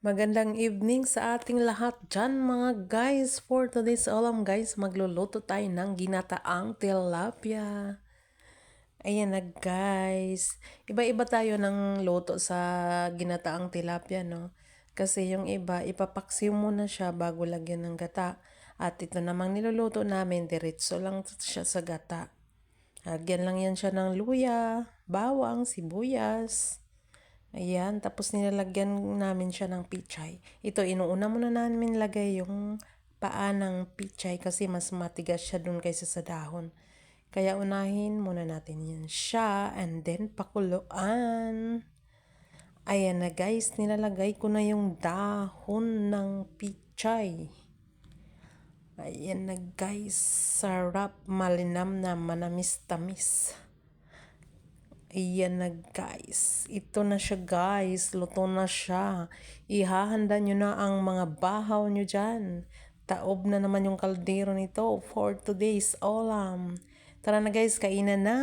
Magandang evening sa ating lahat dyan mga guys. For today's ulam guys, magluluto tayo ng ginataang tilapia. Ayan na guys. Iba-iba tayo ng luto sa ginataang tilapia, no? Kasi yung iba, ipapaksiw muna siya bago lagyan ng gata. At ito namang niluluto namin, diretso lang siya sa gata. Lagyan lang yan siya ng luya, bawang, sibuyas. Ayan, tapos nilalagyan namin siya ng pichay. Ito, inuuna muna namin lagay yung paa ng pichay kasi mas matigas siya dun kaysa sa dahon. Kaya unahin muna natin yan siya and then pakuluan. Ayan na guys, nilalagay ko na yung dahon ng pichay. Ayan na guys, sarap, malinam na, manamis-tamis. Ayan na guys. Ito na siya guys. Luto na siya. Ihahanda nyo na ang mga bahaw nyo dyan. Taob na naman yung kaldero nito for today's ulam. Tara na guys, kainan na.